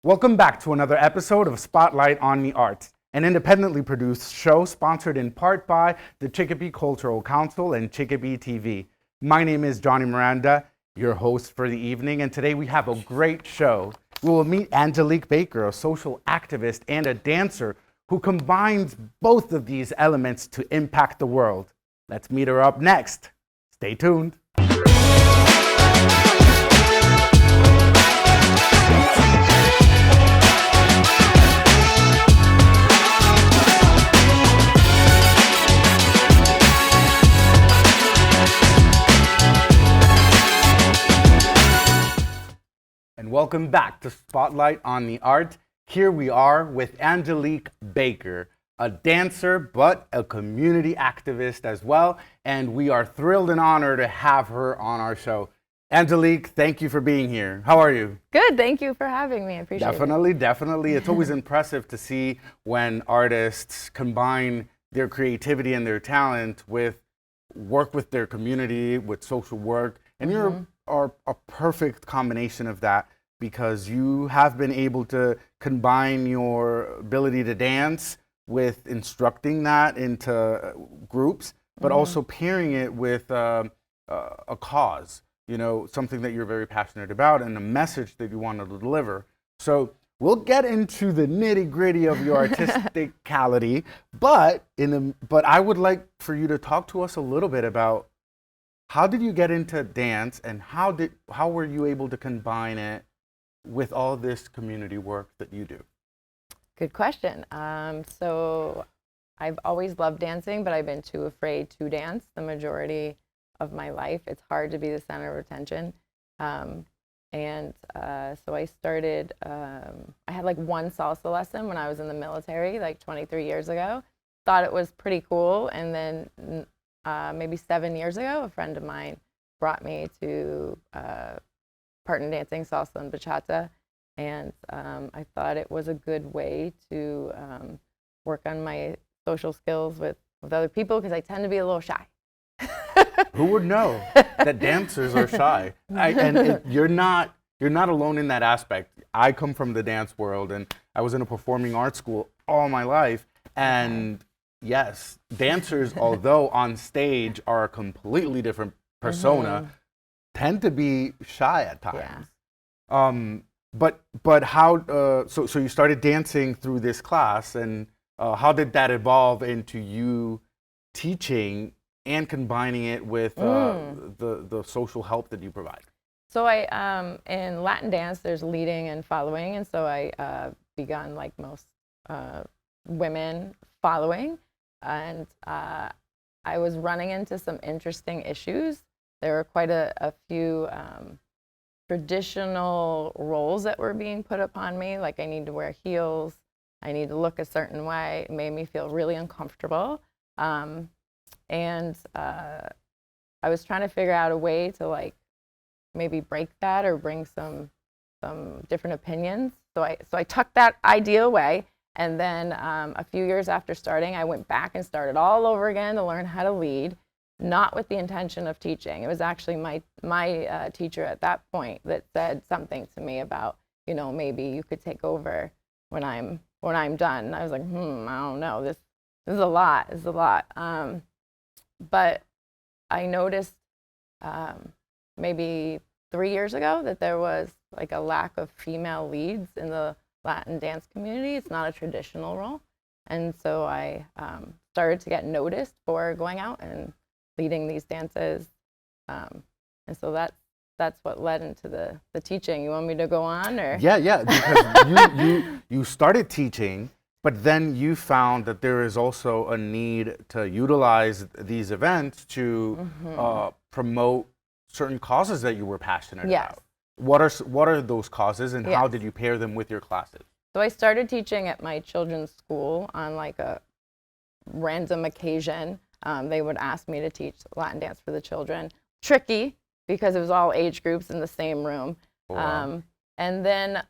Welcome back to another episode of Spotlight on the Arts, an independently produced show sponsored in part by the Chicopee Cultural Council and Chicopee TV. My name is Johnny Miranda, your host for the evening, and today we have a great show. We will meet Angelique Baker, a social activist and a dancer who combines both of these elements to impact the world. Let's meet her up next. Stay tuned. And welcome back to Spotlight on the Art. Here we are with Angelique Baker, a dancer but a community activist as well, and we are thrilled and honored to have her on our show. Angelique, thank you for being here. How are you? Good, thank you for having me. I appreciate it. Definitely. It's always impressive to see when artists combine their creativity and their talent with work with their community, with social work, and you're a perfect combination of that because you have been able to combine your ability to dance with instructing that into groups, but also pairing it with a cause, you know, something that you're very passionate about and a message that you want to deliver. So we'll get into the nitty-gritty of your artisticality, but I would like for you to talk to us a little bit about how did you get into dance and how were you able to combine it with all this community work that you do? Good question. So I've always loved dancing, but I've been too afraid to dance the majority of my life. It's hard to be the center of attention. So I started, I had like one salsa lesson when I was in the military, like 23 years ago. Thought it was pretty cool. And then maybe 7 years ago, a friend of mine brought me to partner dancing salsa and bachata. And I thought it was a good way to work on my social skills with other people because I tend to be a little shy. Who would know that dancers are shy? You're not alone in that aspect. I come from the dance world, and I was in a performing arts school all my life. And yes, dancers, although on stage are a completely different persona, tend to be shy at times. Yeah. But how? So you started dancing through this class, and how did that evolve into you teaching and combining it with the social help that you provide? So I in Latin dance, there's leading and following, and so I began like most women following, and I was running into some interesting issues. There were quite a few traditional roles that were being put upon me, like I need to wear heels, I need to look a certain way. It made me feel really uncomfortable. I was trying to figure out a way to like maybe break that or bring some different opinions. So I tucked that idea away. And then a few years after starting, I went back and started all over again to learn how to lead, not with the intention of teaching. It was actually my teacher at that point that said something to me about, you know, maybe you could take over when I'm done. And I was like, I don't know. This is a lot. It's a lot. But I noticed maybe 3 years ago that there was like a lack of female leads in the Latin dance community. It's not a traditional role. And so I started to get noticed for going out and leading these dances. And so that's what led into the teaching. You want me to go on? Or? Yeah, because you started teaching, but then you found that there is also a need to utilize these events to promote certain causes that you were passionate about. What are those causes, and how did you pair them with your classes? So I started teaching at my children's school on like a random occasion. They would ask me to teach Latin dance for the children. Tricky, because it was all age groups in the same room. Wow. And then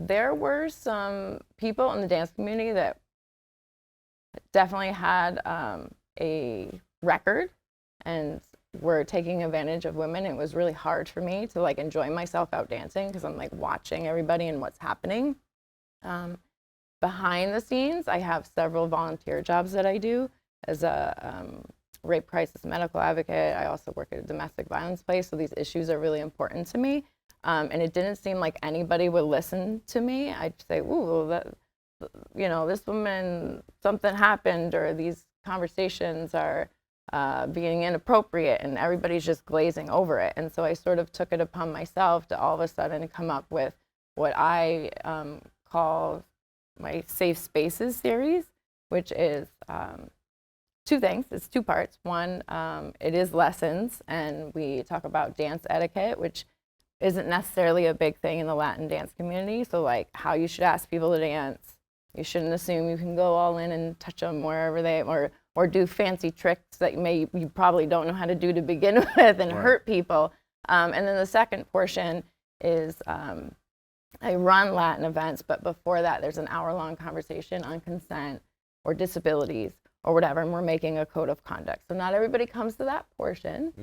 there were some people in the dance community that definitely had a record and were taking advantage of women. It was really hard for me to like enjoy myself out dancing because I'm like watching everybody and what's happening. Behind the scenes, I have several volunteer jobs that I do as a rape crisis medical advocate. I also work at a domestic violence place, so these issues are really important to me. And it didn't seem like anybody would listen to me. I'd say, ooh, that, this woman, something happened, or these conversations are being inappropriate, and everybody's just glazing over it. And so I sort of took it upon myself to all of a sudden come up with what I call my Safe Spaces series, which is two things. It's two parts. One, it is lessons, and we talk about dance etiquette, which isn't necessarily a big thing in the Latin dance community. So like how you should ask people to dance. You shouldn't assume you can go all in and touch them wherever they, or do fancy tricks that you probably don't know how to do to begin with and hurt people. And then the second portion is I run Latin events, but before that, there's an hour-long conversation on consent or disabilities or whatever, and we're making a code of conduct. So not everybody comes to that portion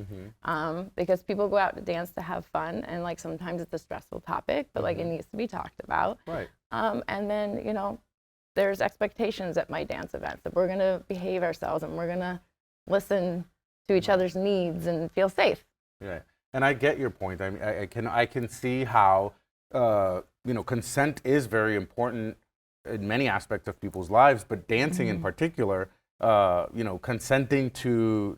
because people go out to dance to have fun, and like sometimes it's a stressful topic, but like it needs to be talked about. Right. And then, there's expectations at my dance events that we're gonna behave ourselves and we're gonna listen to each other's needs and feel safe. Yeah, and I get your point. I mean, I can see how consent is very important in many aspects of people's lives, but dancing in particular, consenting to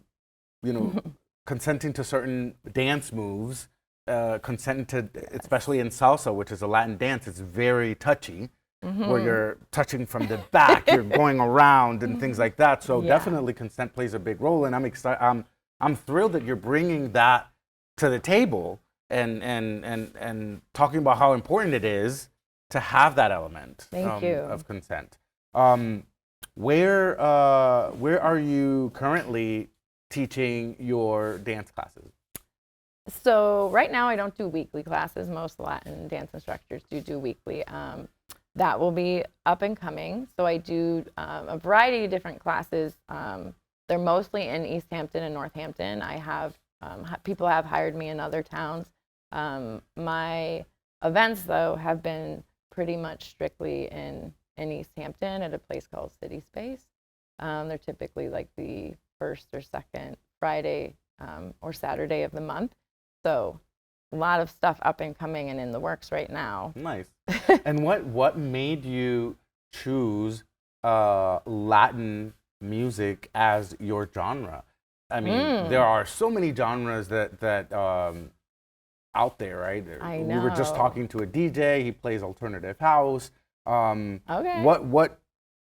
certain dance moves, consenting to, especially in salsa, which is a Latin dance, it's very touchy. Where you're touching from the back, you're going around and things like that. So definitely consent plays a big role, and I'm excited. I'm thrilled that you're bringing that to the table and talking about how important it is to have that element of consent. Where are you currently teaching your dance classes? So right now I don't do weekly classes. Most Latin dance instructors do weekly. That will be up and coming. So I do a variety of different classes. They're mostly in East Hampton and Northampton. I have people have hired me in other towns. My events, though, have been pretty much strictly in East Hampton at a place called City Space. They're typically like the first or second Friday or Saturday of the month. So a lot of stuff up and coming and in the works right now. Nice. And what made you choose Latin music as your genre? I mean, there are so many genres that out there, right? I know. We were just talking to a DJ. He plays alternative house. Okay.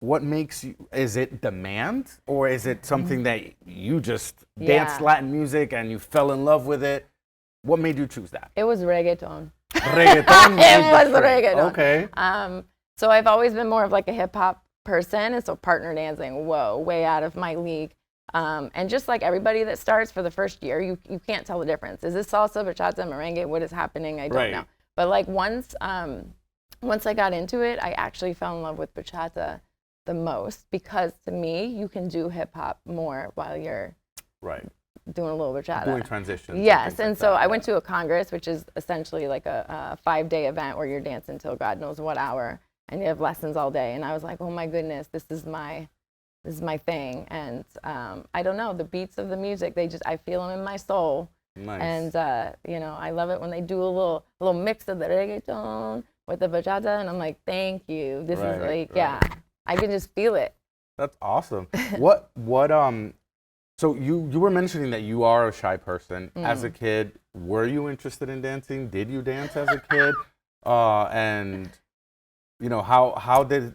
What makes you? Is it demand, or is it something that you just danced Latin music and you fell in love with it? What made you choose that? It was reggaeton. Reggaeton? It was reggaeton. Okay. So I've always been more of like a hip hop person, and so partner dancing, whoa, way out of my league. And just like everybody that starts for the first year, you can't tell the difference. Is this salsa, bachata, merengue? What is happening? I don't know. But like once I got into it, I actually fell in love with bachata the most, because to me, you can do hip hop more while you're doing a little bachata. Doing transitions. Yes, and so I went to a congress, which is essentially like a 5-day event where you're dancing till God knows what hour, and you have lessons all day. And I was like, oh my goodness, this is my thing. And I don't know, the beats of the music, I feel them in my soul. Nice. And I love it when they do a little mix of the reggaeton with the bachata, and I'm like, thank you. This is I can just feel it. That's awesome. So you were mentioning that you are a shy person. As a kid, were you interested in dancing? Did you dance as a kid? And how did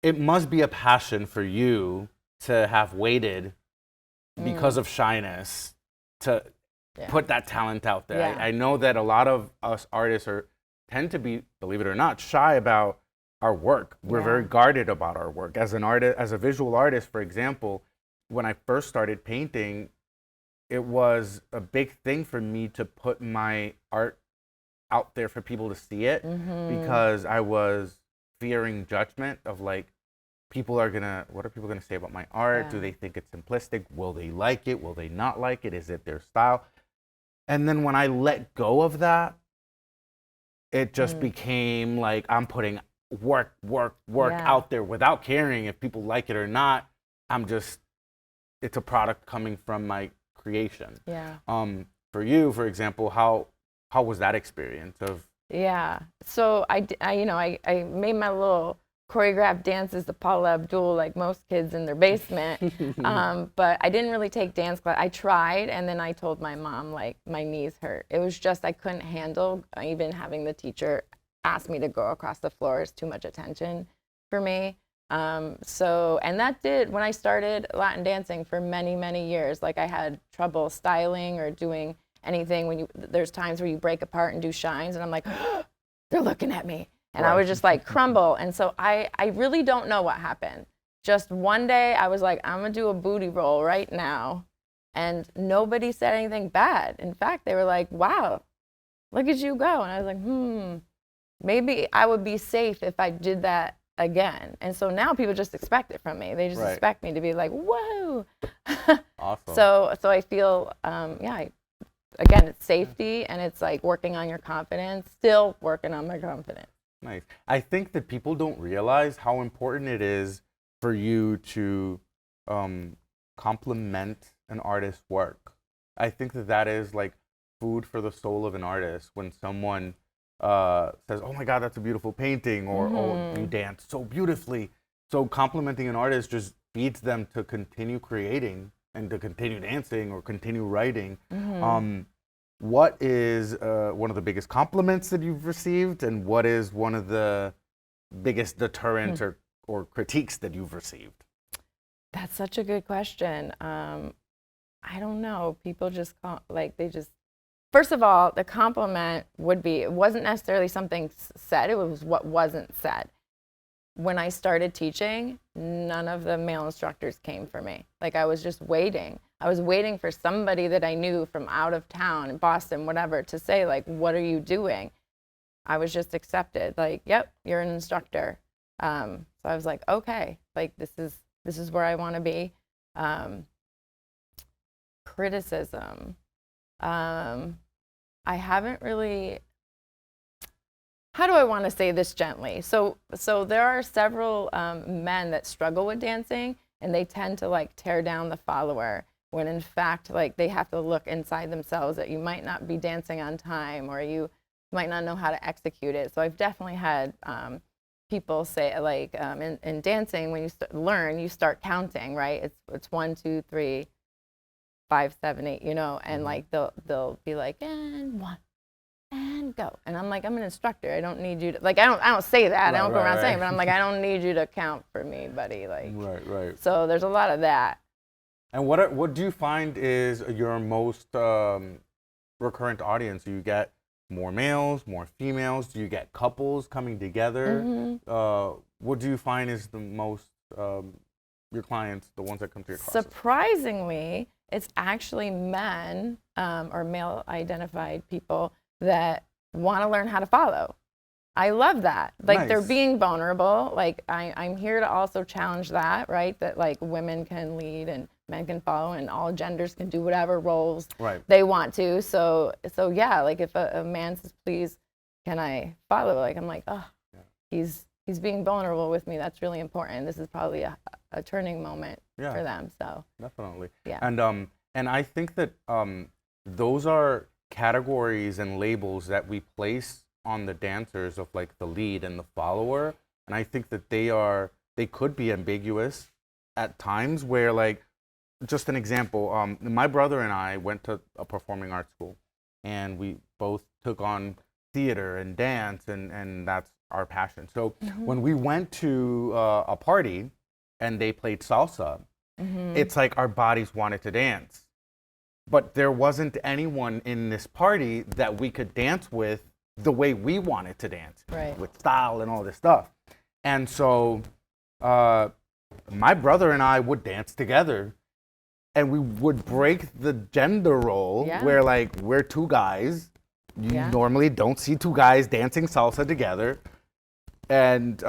it must be a passion for you to have waited because of shyness to put that talent out there. I know that a lot of us artists tend to be, believe it or not, shy about our work. We're very guarded about our work. As an artist, as a visual artist, for example, when I first started painting, it was a big thing for me to put my art out there for people to see it, because I was fearing judgment of like, what are people gonna say about my art? Do they think it's simplistic? Will they like it? Will they not like it? Is it their style? And then when I let go of that, it just became like I'm putting work Yeah. out there without caring if people like it or not. It's a product coming from my creation. Yeah. For you, for example, how was that experience of? Yeah. So I made my little choreographed dances to Paula Abdul like most kids in their basement. But I didn't really take dance class. I tried, and then I told my mom like my knees hurt. It was just I couldn't handle even having the teacher ask me to go across the floor. It's too much attention for me. And that did when I started Latin dancing for many, many years. Like I had trouble styling or doing anything there's times where you break apart and do shines, and I'm like, they're looking at me. And I would just like crumble. And so I really don't know what happened. Just one day I was like, I'm gonna do a booty roll right now. And nobody said anything bad. In fact, they were like, wow, look at you go. And I was like, maybe I would be safe if I did that again. And so now people just expect it from me. They just expect me to be like, whoa. Awesome. So I feel, again, it's safety, and it's like working on your confidence, still working on my confidence. Nice. I think that people don't realize how important it is for you to compliment an artist's work. I think that is like food for the soul of an artist when someone says, oh my God, that's a beautiful painting, or oh, you dance so beautifully. So complimenting an artist just feeds them to continue creating and to continue dancing or continue writing. What is one of the biggest compliments that you've received, and what is one of the biggest deterrents or critiques that you've received? That's such a good question. I don't know. People just first of all, the compliment would be, it wasn't necessarily something said, it was what wasn't said. When I started teaching, none of the male instructors came for me. Like I was just waiting. I was waiting for somebody that I knew from out of town in Boston, whatever, to say like, what are you doing? I was just accepted. Like, yep, you're an instructor. So I was like, okay, like this is where I want to be. Criticism. I haven't really, how do I want to say this gently? So there are several men that struggle with dancing, and they tend to like tear down the follower, when in fact like they have to look inside themselves that you might not be dancing on time, or you might not know how to execute it. So I've definitely had people say like in dancing, when you learn, you start counting, right? It's 1, 2, 3, 5, 7, 8, and like they'll be like, and 1, and go. And I'm like, I'm an instructor. I don't need you to, like, I don't say that. I don't go around saying, but I'm like, I don't need you to count for me, buddy. Like, right. So there's a lot of that. And what do you find is your most recurrent audience? Do you get more males, more females? Do you get couples coming together? What do you find is the most, your clients, the ones that come to your classes? Surprisingly, it's actually men or male identified people that want to learn how to follow. I love that. Like they're being vulnerable. Like I'm here to also challenge that, right? That like women can lead and men can follow, and all genders can do whatever roles they want to. So yeah, like if a man says, please, can I follow? Like I'm like, oh, he's being vulnerable with me. That's really important. This is probably a turning moment for them. So definitely. Yeah. And I think that those are categories and labels that we place on the dancers of like the lead and the follower. And I think that they could be ambiguous at times, where like, just an example, my brother and I went to a performing arts school, and we both took on theater and dance, and that's our passion. So when we went to a party and they played salsa, it's like our bodies wanted to dance. But there wasn't anyone in this party that we could dance with the way we wanted to dance, with style and all this stuff. And so my brother and I would dance together, and we would break the gender role where like we're two guys. You normally don't see two guys dancing salsa together. And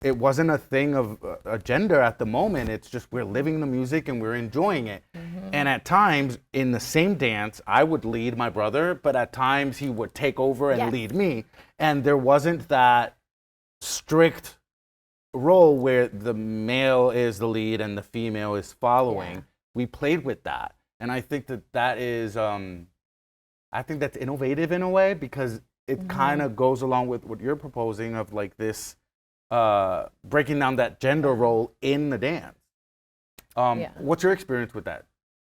it wasn't a thing of a gender at the moment. It's just we're living the music and we're enjoying it. And at times in the same dance, I would lead my brother, but at times he would take over and lead me. And there wasn't that strict role where the male is the lead and the female is following. Yeah. We played with that, and I think that is I think that's innovative in a way, because it kind of goes along with what you're proposing of like this breaking down that gender role in the dance. What's your experience with that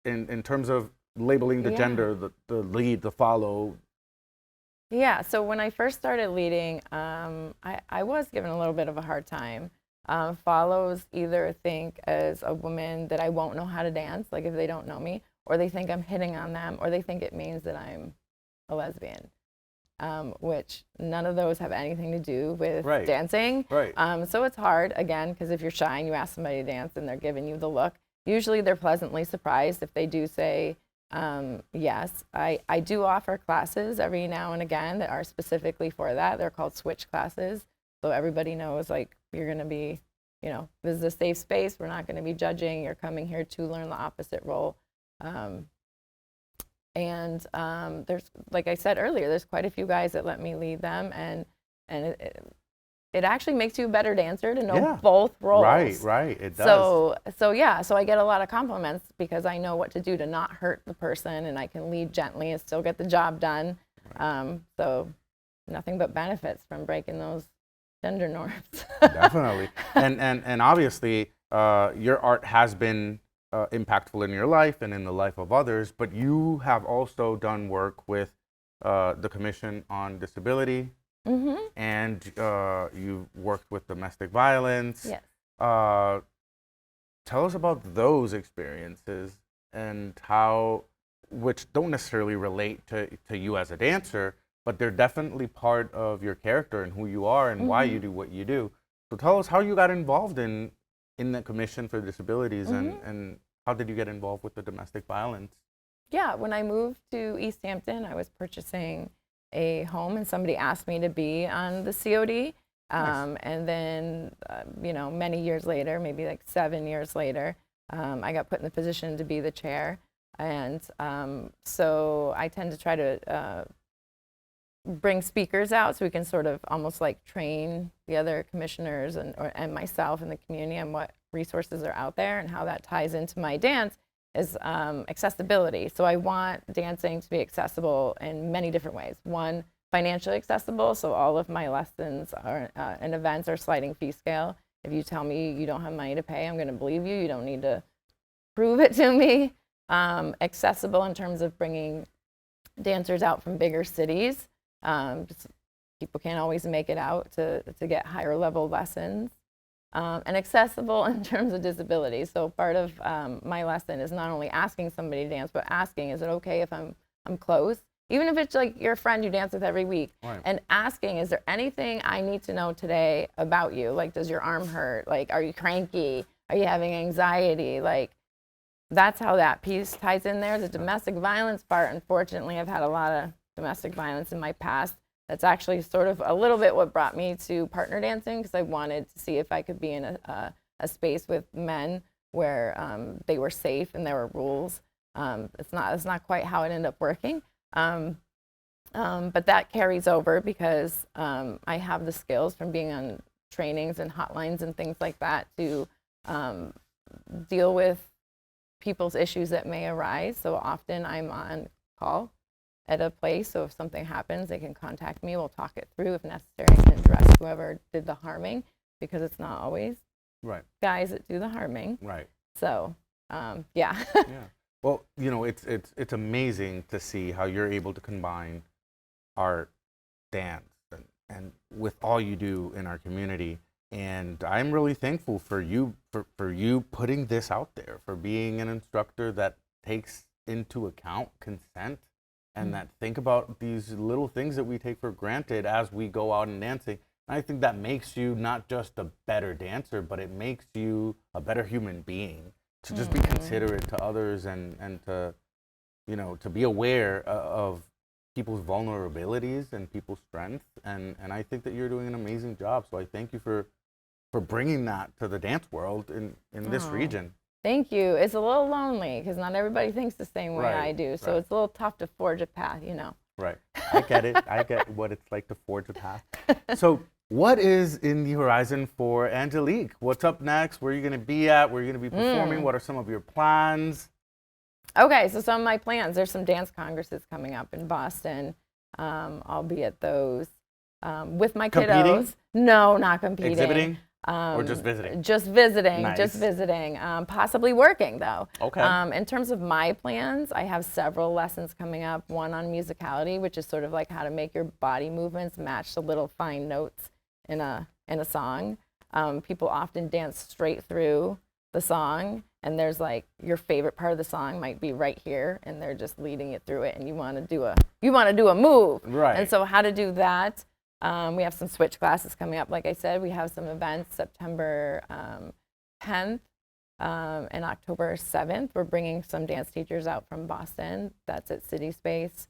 in terms of labeling the gender, the lead, the follow? Yeah, so when I first started leading, I was given a little bit of a hard time. Follows either think as a woman that I won't know how to dance, like if they don't know me, or they think I'm hitting on them, or they think it means that I'm a lesbian, which none of those have anything to do with dancing. Right. So it's hard, again, because if you're shy and you ask somebody to dance and they're giving you the look, usually they're pleasantly surprised if they do say, yes. I do offer classes every now and again that are specifically for that. They're called switch classes. So everybody knows, like, you're going to be, this is a safe space. We're not going to be judging. You're coming here to learn the opposite role. There's, like I said earlier, there's quite a few guys that let me lead them. And it actually makes you a better dancer to know both roles. Right, it does. So I get a lot of compliments because I know what to do to not hurt the person, and I can lead gently and still get the job done. So nothing but benefits from breaking those gender norms. Definitely. And obviously, your art has been impactful in your life and in the life of others, but you have also done work with the Commission on Disability. And you've worked with domestic violence. Yes. Tell us about those experiences and how, which don't necessarily relate to you as a dancer, but they're definitely part of your character and who you are and why you do what you do. So tell us how you got involved in the Commission for Disabilities and how did you get involved with the domestic violence? Yeah, when I moved to East Hampton, I was purchasing a home and somebody asked me to be on the COD. Nice. And then, many years later, maybe like 7 years later, I got put in the position to be the chair. And so I tend to try to bring speakers out so we can sort of almost like train the other commissioners and myself in the community on what resources are out there and how that ties into my dance is accessibility. So I want dancing to be accessible in many different ways. One, financially accessible, so all of my lessons are, and events are sliding fee scale. If you tell me you don't have money to pay, I'm going to believe you. You don't need to prove it to me. Accessible in terms of bringing dancers out from bigger cities. People can't always make it out to get higher level lessons. And accessible in terms of disability. So part of my lesson is not only asking somebody to dance, but asking, is it okay if I'm close? Even if it's like your friend you dance with every week. Right. And asking, is there anything I need to know today about you? Like, does your arm hurt? Like, are you cranky? Are you having anxiety? Like, that's how that piece ties in there. The domestic violence part, unfortunately, I've had a lot of domestic violence in my past. That's actually sort of a little bit what brought me to partner dancing, because I wanted to see if I could be in a space with men where they were safe and there were rules. It's not quite how it ended up working. But that carries over because I have the skills from being on trainings and hotlines and things like that to deal with people's issues that may arise. So often I'm on call at a place, so if something happens, they can contact me. We'll talk it through. If necessary, I can address whoever did the harming, because it's not always guys that do the harming. Right. So, yeah. Yeah. Well, it's amazing to see how you're able to combine art, dance, and with all you do in our community. And I'm really thankful for you for you putting this out there, for being an instructor that takes into account consent and that think about these little things that we take for granted as we go out and dancing. And I think that makes you not just a better dancer, but it makes you a better human being, to just be considerate to others and to, to be aware of people's vulnerabilities and people's strengths. And I think that you're doing an amazing job. So I thank you for bringing that to the dance world in this region. Thank you. It's a little lonely because not everybody thinks the same way I do. So it's a little tough to forge a path, Right. I get it. I get what it's like to forge a path. So what is in the horizon for Angelique? What's up next? Where are you going to be at? Where are you going to be performing? What are some of your plans? Okay, so some of my plans, there's some dance congresses coming up in Boston. I'll be at those with my kiddos. Competing? No, not competing. Exhibiting? Or just visiting? Just visiting, Nice. just visiting. Possibly working, though. Okay. In terms of my plans, I have several lessons coming up. One on musicality, which is sort of like how to make your body movements match the little fine notes in a song. People often dance straight through the song, and there's like your favorite part of the song might be right here, and they're just leading it through it, and you want to do a move. Right. And so how to do that? We have some switch classes coming up. Like I said, we have some events September 10th and October 7th. We're bringing some dance teachers out from Boston. That's at City Space.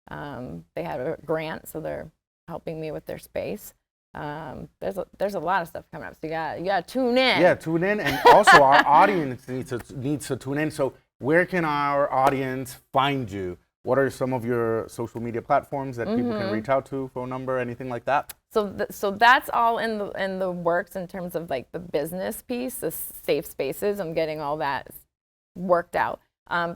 They have a grant, so they're helping me with their space. There's a lot of stuff coming up, so you got to tune in. Yeah, tune in, and also our audience needs to tune in. So where can our audience find you? What are some of your social media platforms that people can reach out to? Phone number, anything like that? So that's all in the works in terms of like the business piece, the safe spaces. I'm getting all that worked out.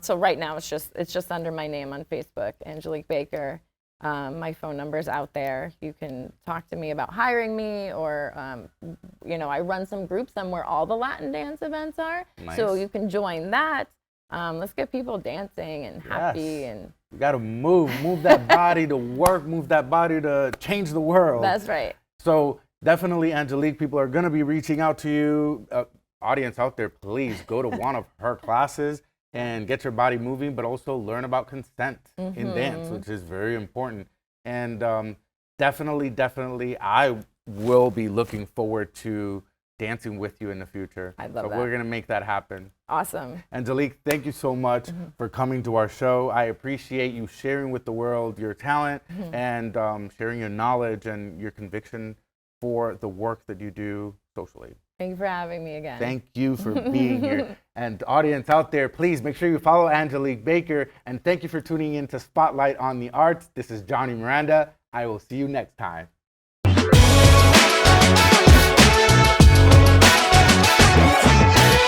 So right now it's just under my name on Facebook, Angelique Baker. My phone number's out there. You can talk to me about hiring me, or I run some groups where all the Latin dance events are. Nice. So you can join that. Let's get people dancing and happy. And you got to move that body to work, move that body to change the world. That's right. So definitely, Angelique, people are going to be reaching out to you. Audience out there, please go to one of her classes and get your body moving, but also learn about consent in dance, which is very important. And definitely, I will be looking forward to dancing with you in the future. I'd love so that. We're going to make that happen. Awesome. Angelique, thank you so much for coming to our show. I appreciate you sharing with the world your talent and sharing your knowledge and your conviction for the work that you do socially. Thank you for having me again. Thank you for being here. And audience out there, please make sure you follow Angelique Baker. And thank you for tuning in to Spotlight on the Arts. This is Johnny Miranda. I will see you next time. We'll be right back.